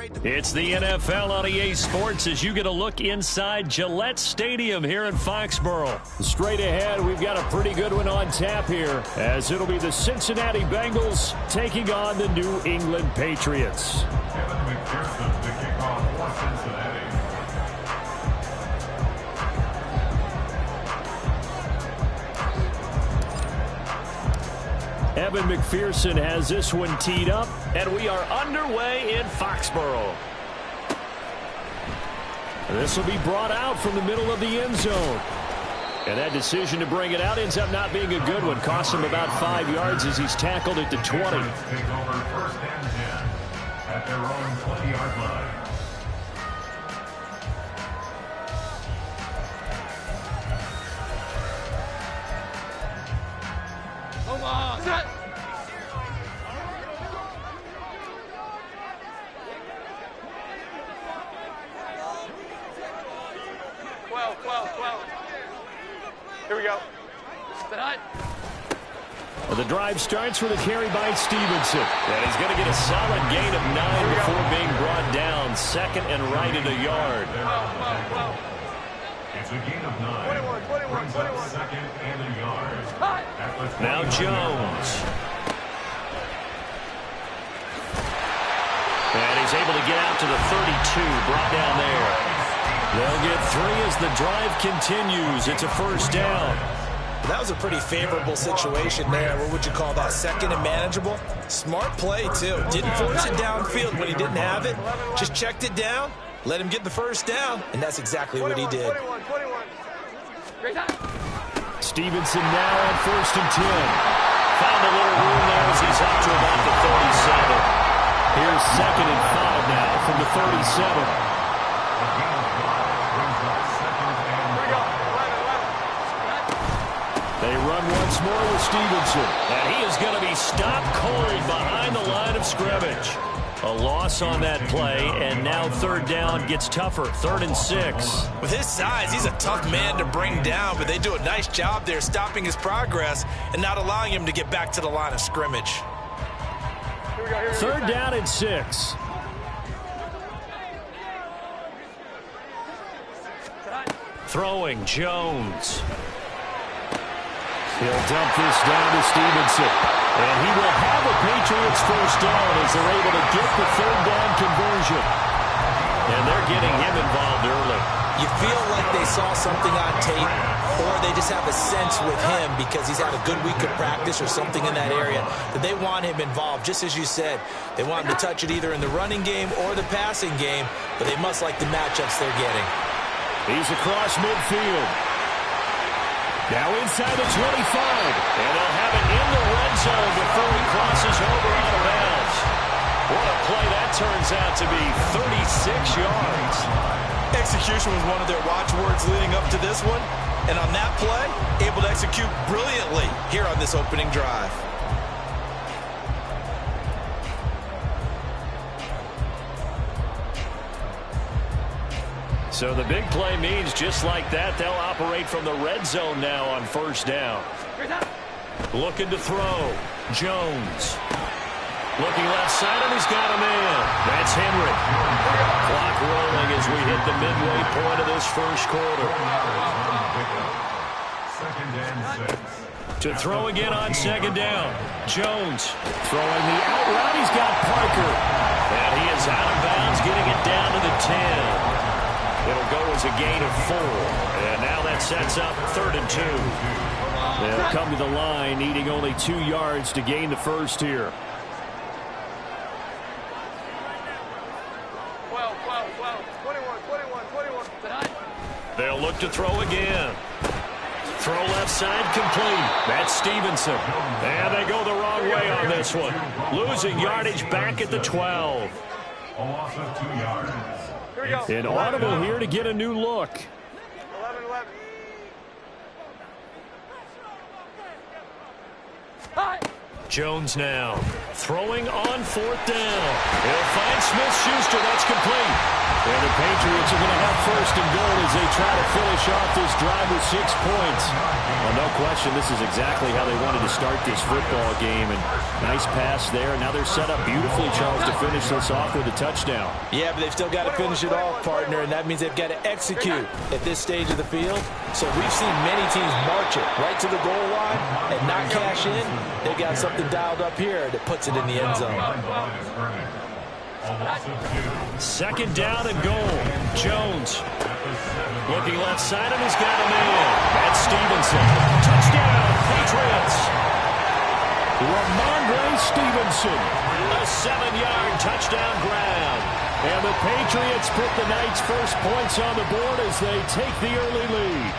It's the NFL on EA Sports as you get a look inside Gillette Stadium here in Foxborough. Straight ahead, we've got a pretty good one on tap here, as it'll be the Cincinnati Bengals taking on the New England Patriots. Kevin McPherson to kick off for Cincinnati. Evan McPherson has this one teed up, and we are underway in Foxborough. This will be brought out from the middle of the end zone. And that decision to bring it out ends up not being a good one. Costs him about 5 yards as he's tackled at the 20. Take over first and 10 at their own 20-yard line. Come on, set. Here we go. The drive starts with a carry by Stevenson. And he's going to get a solid gain of 9 before being brought down. Second and right at a yard. It's a gain of 9. 21. Second and a yard. Now Jones. And he's able to get out to the 32. Brought down there. They'll get 3 as the drive continues. It's a first down. That was a pretty favorable situation there. What would you call that? Second and manageable? Smart play, too. Didn't force it downfield when he didn't have it. Just checked it down, let him get the first down, and that's exactly what he did. Stevenson now on first and 10. Found a little room there as he's up to about the 37. Here's second and 5 now from the 37. They run once more with Stevenson. And he is going to be stopped cold behind the line of scrimmage. A loss on that play, and now third down gets tougher. 3rd and 6. With his size, he's a tough man to bring down, but they do a nice job there stopping his progress and not allowing him to get back to the line of scrimmage. Third down and 6. Throwing Jones. He'll dump this down to Stevenson. And he will have a Patriots first down as they're able to get the third down conversion. And they're getting him involved early. You feel like they saw something on tape, or they just have a sense with him because he's had a good week of practice or something in that area that they want him involved, just as you said. They want him to touch it either in the running game or the passing game, but they must like the matchups they're getting. He's across midfield. Now inside the 25. And they'll have it in the red zone before he crosses over out of bounds. What a play that turns out to be. 36 yards. Execution was one of their watchwords leading up to this one. And on that play, able to execute brilliantly here on this opening drive. So the big play means just like that, they'll operate from the red zone now on first down. Looking to throw. Jones. Looking left side, and he's got a man. That's Henry. Clock rolling as we hit the midway point of this first quarter. To throw again on second down. Jones throwing the out route. He's got Parker. And he is out of bounds, getting it down to the 10. It'll go as a gain of 4. And now that sets up 3rd and 2. They'll come to the line, needing only 2 yards to gain the first here. 21. They'll look to throw again. Throw left side complete. That's Stevenson. And they go the wrong way on this one. Losing yardage back at the 12. A loss of 2 yards. An audible here to get a new look. 11. Jones now throwing on 4th down. He'll find Smith-Schuster. That's complete. And the Patriots are going to have 1st and goal as they try to finish off this drive with 6 points. Well, no question, this is exactly how they wanted to start this football game. And nice pass there. Now they're set up beautifully, Charles, to finish this off with a touchdown. Yeah, but they've still got to finish it off, partner, and that means they've got to execute at this stage of the field. So we've seen many teams march it right to the goal line and not cash in. They've got something dialed up here that puts it in the end zone. 2nd down and goal. Jones looking left side, and he's got a man. That's Stevenson. Touchdown, Patriots. Ramondre Stevenson. A 7-yard touchdown grab. And the Patriots put the Knights' first points on the board as they take the early lead.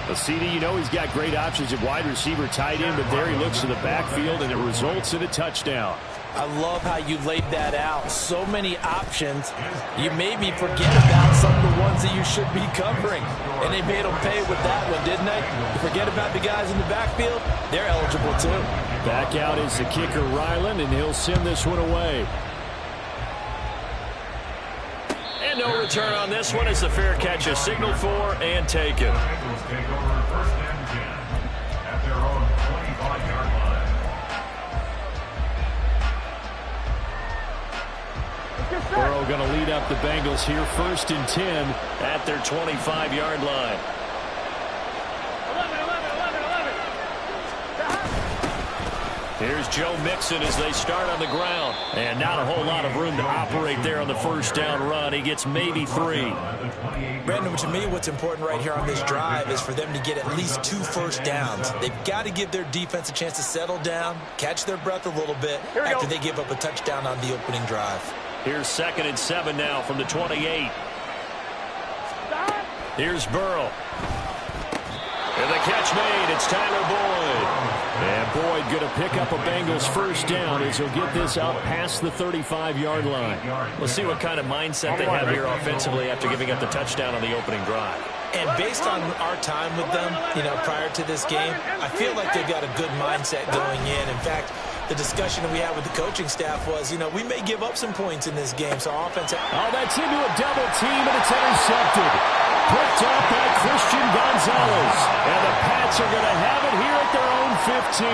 A CD, you know he's got great options at wide receiver, tight end, but there he looks to the backfield, and it results in a touchdown. I love how you laid that out. So many options. You made me forget about some of the ones that you should be covering. And they made them pay with that one, didn't they? You forget about the guys in the backfield. They're eligible too. Back out is the kicker, Ryland, and he'll send this one away. And no return on this one as the fair catch is signaled for and taken. Bengals take over 1st and 10 at their own 25-yard line. Burrow going to lead up the Bengals here, 1st and 10 at their 25-yard line. 11. Here's Joe Mixon as they start on the ground. And not a whole lot of room to operate there on the 1st down run. He gets maybe 3. Brandon, to me, what's important right here on this drive is for them to get at least 2 first downs. They've got to give their defense a chance to settle down, catch their breath a little bit after they give up a touchdown on the opening drive. Here's 2nd and 7 now from the 28. Here's Burrow. And the catch made. It's Tyler Boyd. And Boyd going to pick up a Bengals 1st down as he'll get this out past the 35-yard line. We'll see what kind of mindset they have here offensively after giving up the touchdown on the opening drive. And based on our time with them, prior to this game, I feel like they've got a good mindset going in. In fact, the discussion that we had with the coaching staff was, we may give up some points in this game. So offense. Oh, that's into a double team, and it's intercepted. Picked off by Christian Gonzalez. And the Pats are going to have it here at their own 15.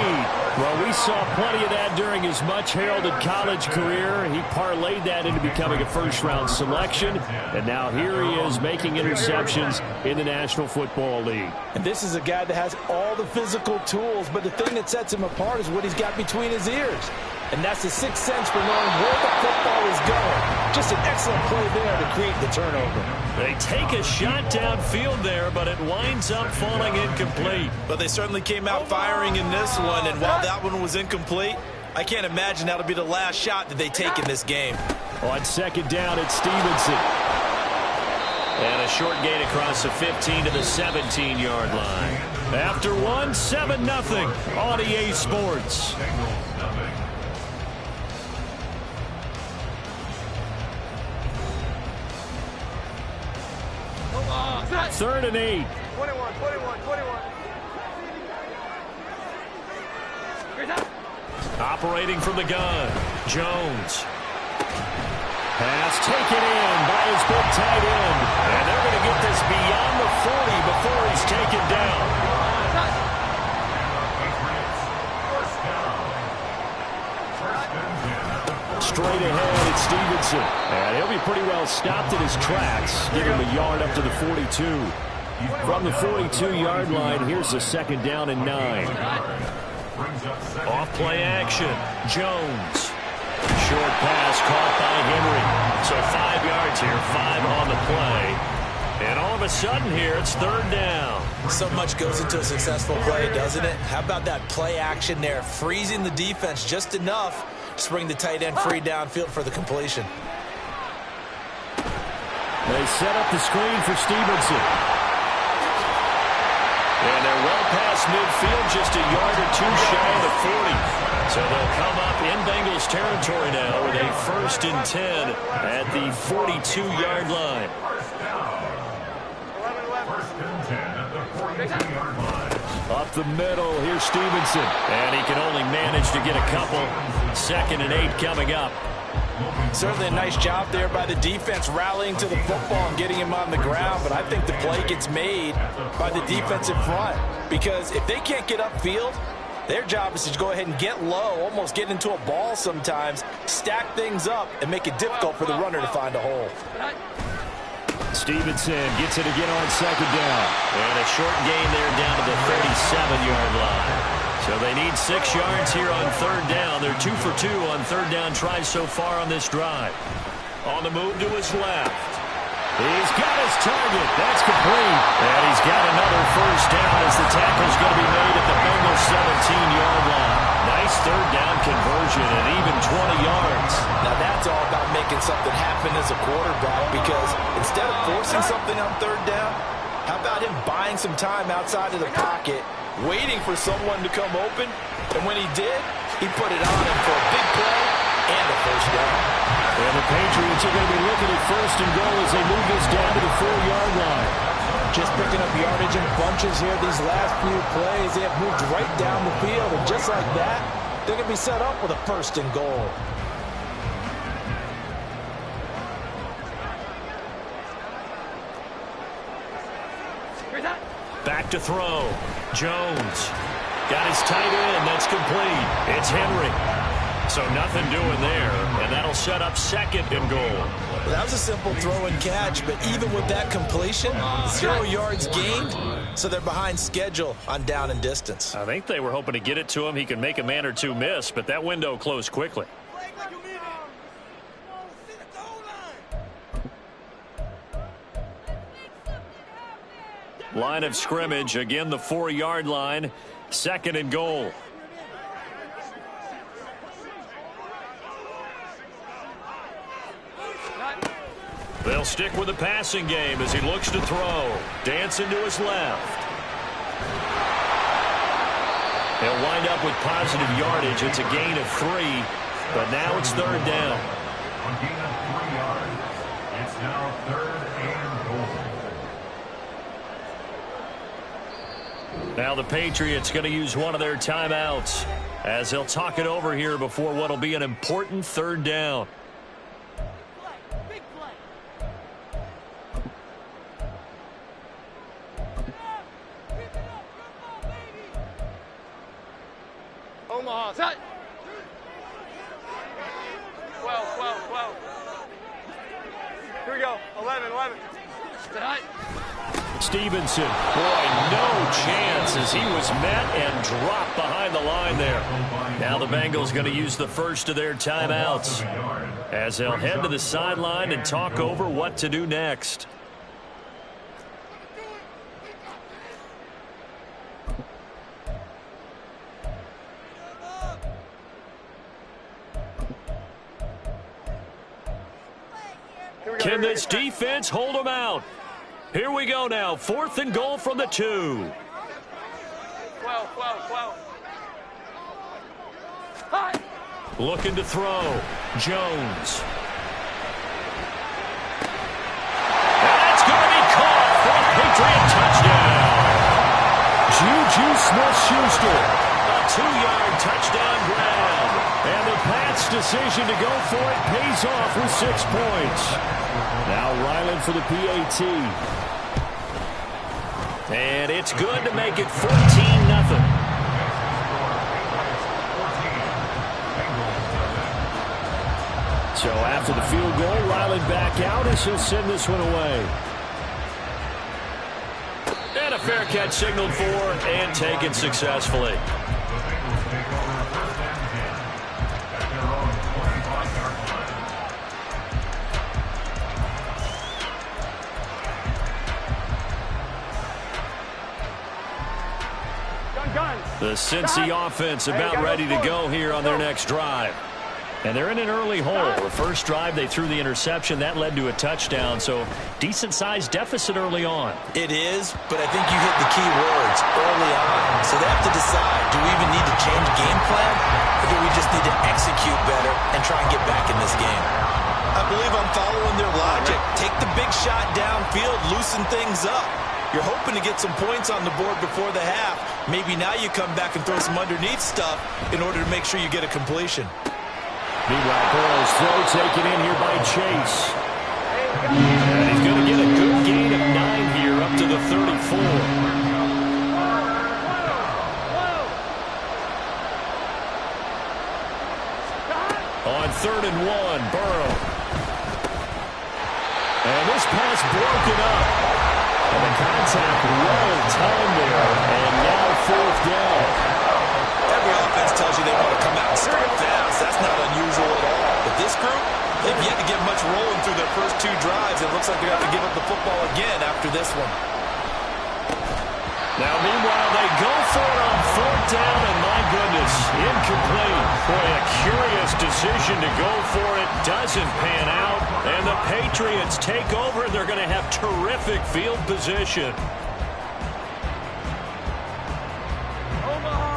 Well, we saw plenty of that during his much-heralded college career. He parlayed that into becoming a 1st-round selection. And now here he is making interceptions in the National Football League. And this is a guy that has all the physical tools, but the thing that sets him apart is what he's got between his ears. And that's the 6th sense for knowing where the football is going. Just an excellent play there to create the turnover. They take a shot downfield there, but it winds up falling incomplete. But they certainly came out firing in this one, and while that one was incomplete, I can't imagine that'll be the last shot that they take in this game. On 2nd down, it's Stevenson. And a short gain across the 15 to the 17-yard line. After one, 7-0 on EA Sports. 3rd and 8. 21. Operating from the gun, Jones. Pass taken in by his big tight end. And they're going to get this beyond the 40 before he's taken down. Straight ahead, it's Stevenson. And he'll be pretty well stopped in his tracks. Give him a yard up to the 42. From the 42-yard line, here's the 2nd down and 9. Off play action, Jones. Short pass caught by Henry. So 5 yards here, 5 on the play. And all of a sudden here, it's 3rd down. So much goes into a successful play, doesn't it? How about that play action there? Freezing the defense just enough to bring the tight end free downfield for the completion. They set up the screen for Stevenson. And they're well past midfield, just a yard or 2 shy of the 40. So they'll come up in Bengals territory now with a 1st and 10 at the 42-yard line. 1st and 10 at the 42-yard line. Up the middle, here's Stevenson. And he can only manage to get a couple. 2nd and 8 coming up. Certainly a nice job there by the defense rallying to the football and getting him on the ground, but I think the play gets made by the defense in front, because if they can't get upfield, their job is to go ahead and get low, almost get into a ball sometimes, stack things up, and make it difficult for the runner to find a hole. Stevenson gets it again on 2nd down. And a short gain there down to the 37-yard line. So they need 6 yards here on 3rd down. They're 2 for 2 on 3rd down tries so far on this drive. On the move to his left. He's got his target. That's complete. And he's got another 1st down as the tackle's going to be made at the Bengals 17-yard line. Nice 3rd down conversion and even 20 yards. Now that's all about making something happen as a quarterback, because instead of forcing something on 3rd down, how about him buying some time outside of the pocket, waiting for someone to come open, and when he did, he put it on him for a big play and a 1st down. And the Patriots are going to be looking at 1st and goal as they move this down to the 4-yard line. Just picking up yardage in bunches here these last few plays. They have moved right down the field, and just like that, they're going to be set up with a 1st and goal. Back to throw. Jones got his tight end. That's complete. It's Henry. So nothing doing there, and that'll set up 2nd and goal. Well, that was a simple throw and catch, but even with that completion, 0 yards gained, so they're behind schedule on down and distance. I think they were hoping to get it to him. He can make a man or two miss, but that window closed quickly. Line of scrimmage, again the 4-yard line, 2nd and goal. They'll stick with the passing game as he looks to throw. Dancing to his left. He'll wind up with positive yardage. It's a gain of 3, but now it's 3rd down. A gain of 3 yards. It's now 3rd and goal. Now the Patriots going to use one of their timeouts as they'll talk it over here before what will be an important 3rd down. Omaha, set. 12, 12, 12. Here we go, 11, 11. Set. Stevenson, boy, no chance as he was met and dropped behind the line there. Now the Bengals going to use the first of their timeouts as they'll head to the sideline and talk over what to do next. Can this defense hold them out? Here we go now. 4th and goal from the 2. 12, 12, 12. Hi. Looking to throw. Jones. And that's going to be caught for a Patriot touchdown. Juju Smith-Schuster. A 2-yard touchdown grab. And the Pats' decision to go for it pays off with 6 points. Now Ryland for the PAT. And it's good to make it 14-0. So after the field goal, Ryland back out as he'll send this one away. And a fair catch signaled for and taken successfully. The Cincy offense about ready to go here on their next drive. And they're in an early hole. The first drive, they threw the interception. That led to a touchdown, so decent-sized deficit early on. It is, but I think you hit the key words early on. So they have to decide, do we even need to change game plan, or do we just need to execute better and try and get back in this game? I believe I'm following their logic. Take the big shot downfield, loosen things up. You're hoping to get some points on the board before the half. Maybe now you come back and throw some underneath stuff in order to make sure you get a completion. Meanwhile, Burrow's throw taken in here by Chase. And he's going to get a good gain of 9 here up to the 34. On 3rd and 1, Burrow. And this pass broken up. And the contact well timed there. And now 4th down. Every offense tells you they want to come out and start fast. That's not unusual at all. But this group, they've yet to get much rolling through their first 2 drives. It looks like they're going to have to give up the football again after this one. Now, meanwhile, they go for it on 4th down, and my goodness, incomplete. Boy, a curious decision to go for it. Doesn't pan out, and the Patriots take over, and they're going to have terrific field position.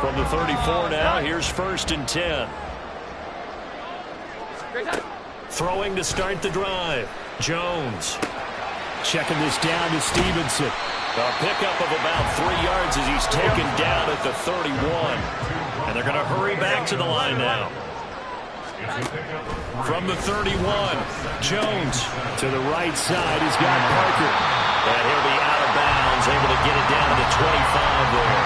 From the 34 now, here's 1st and 10. Throwing to start the drive. Jones checking this down to Stevenson. A pickup of about 3 yards as he's taken down at the 31. And they're going to hurry back to the line now. From the 31, Jones to the right side. He's got Parker. And he'll be out of bounds, able to get it down to the 25 there.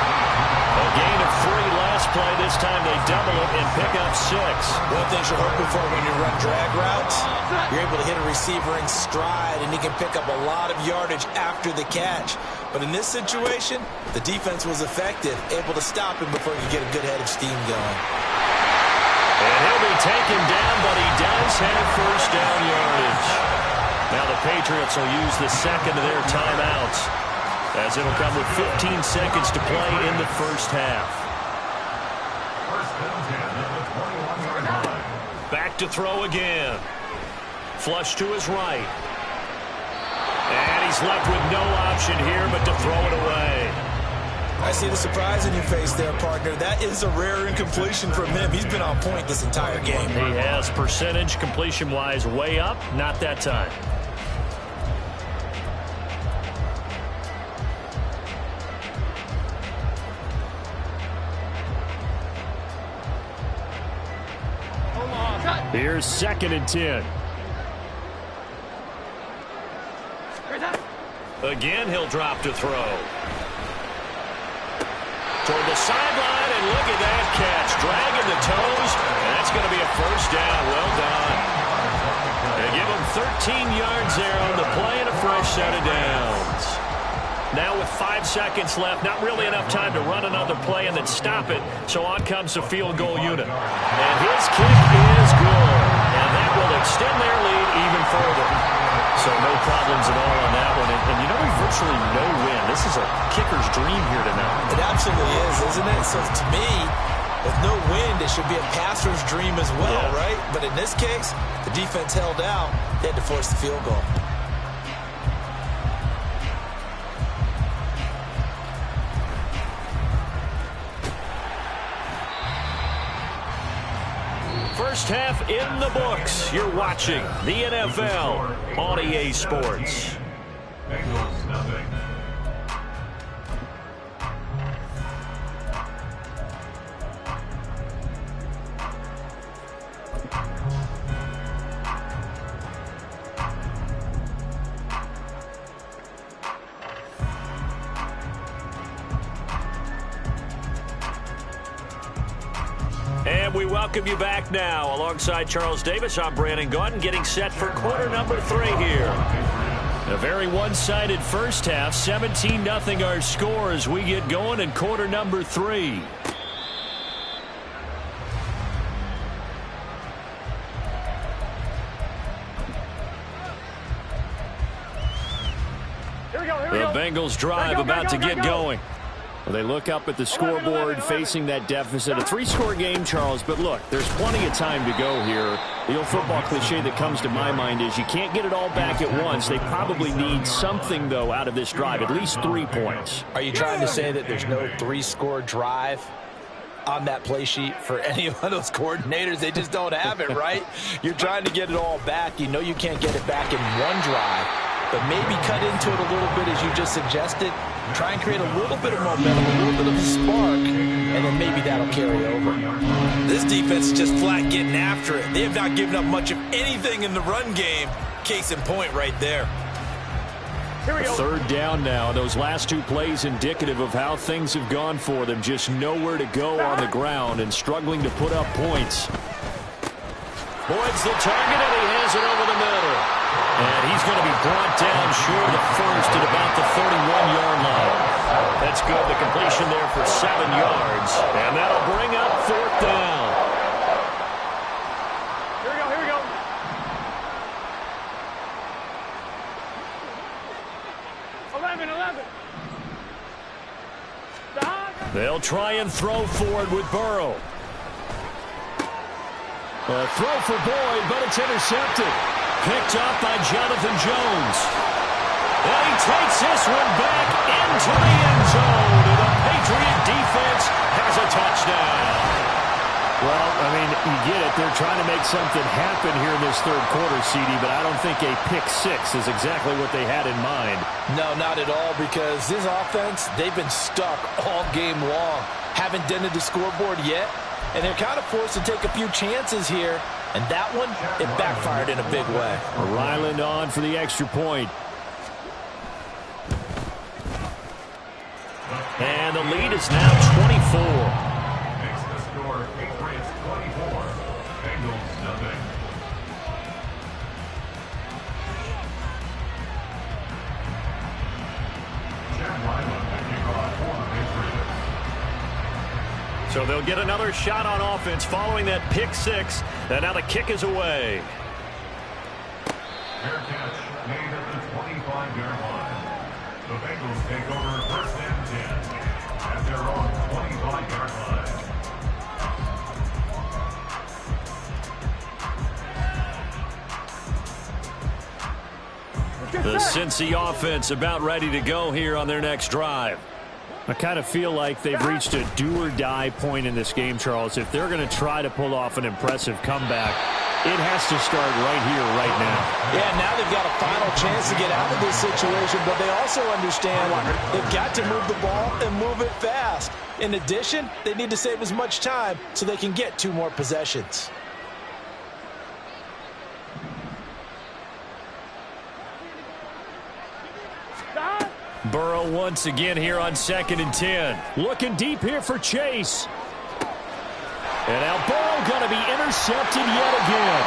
A gain of 3 last play. This time they double it and pick up 6. One thing you're hoping for when you run drag routes, you're able to hit a receiver in stride, and he can pick up a lot of yardage after the catch. But in this situation, the defense was effective, able to stop him before you get a good head of steam going. And he'll be taken down, but he does have 1st down yardage. Now the Patriots will use the second of their timeouts, as it'll come with 15 seconds to play in the first half. Back to throw again. Flush to his right. And he's left with no option here but to throw it away. I see the surprise in your face there, partner. That is a rare incompletion from him. He's been on point this entire game. He has percentage completion-wise way up. Not that time. Here's 2nd and 10. Again, he'll drop to throw. Toward the sideline, and look at that catch. Dragging the toes, and that's going to be a 1st down. Well done. They give him 13 yards there on the play and a fresh set of downs. Now with 5 seconds left, not really enough time to run another play and then stop it, so on comes the field goal unit. And his kick is good, and that will extend their lead even further. So no problems at all on that one. And you know, virtually no win. This is a kicker's dream here tonight. It absolutely is, isn't it? So to me, with no wind, it should be a passer's dream as well, right? But in this case, the defense held out. They had to force the field goal. First half in the books. You're watching the NFL on EA Sports. Bengals, nothing. And we welcome you back now. Alongside Charles Davis, I'm Brandon Gaudin, getting set for quarter number 3 here. A very one-sided first half, 17-0 our score as we get going in quarter number 3. The Bengals drive about to get going. Well, they look up at the scoreboard facing that deficit. A 3-score game, Charles, but look, there's plenty of time to go here. The old football cliche that comes to my mind is you can't get it all back at once. They probably need something, though, out of this drive, at least 3 points. Are you trying to say that there's no 3-score drive on that play sheet for any of those coordinators? They just don't have it, right? You're trying to get it all back. You know you can't get it back in one drive. but maybe cut into it a little bit as you just suggested. Try and create a little bit of momentum, a little bit of a spark, and then maybe that'll carry over. This defense is just flat getting after it. They have not given up much of anything in the run game. Case in point right there. Here we go. Third down now. Those last two plays indicative of how things have gone for them. Just nowhere to go on the ground and struggling to put up points. Boyd's the target, and he has it over the middle. And he's going to be brought down short of the first at about the 31-yard line. That's good. The completion there for 7 yards. And that'll bring up fourth down. Here we go, here we go. They'll try and throw for it with Burrow. A throw for Boyd, but it's intercepted. Picked up by Jonathan Jones. And he takes this one back into the end zone. And the Patriot defense has a touchdown. Well, I mean, you get it. They're trying to make something happen here in this third quarter, CD, but I don't think a pick six is exactly what they had in mind. No, not at all, because this offense, they've been stuck all game long. Haven't dented the scoreboard yet, and they're kind of forced to take a few chances here. And that one, it backfired in a big way. Ryland on for the extra point. And the lead is now 24. Makes the score Patriots 24, Bengals nothing. Chad Ryland to kick off for the Patriots. So they'll get another shot on offense following that pick six. And now the kick is away. Fair catch made at the 25-yard line. The Bengals take over first and 10 at their own 25-yard line. The Cincy offense about ready to go here on their next drive. I kind of feel like they've reached a do-or-die point in this game, Charles. If they're going to try to pull off an impressive comeback, it has to start right here, right now. Yeah, now they've got a final chance to get out of this situation, but they also understand they've got to move the ball and move it fast. In addition, they need to save as much time so they can get 2 more possessions. Burrow once again here on 2nd and 10. Looking deep here for Chase. And now Burrow going to be intercepted yet again.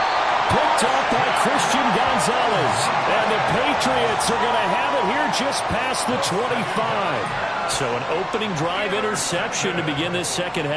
Picked up by Christian Gonzalez. And the Patriots are going to have it here just past the 25. So an opening drive interception to begin this second half.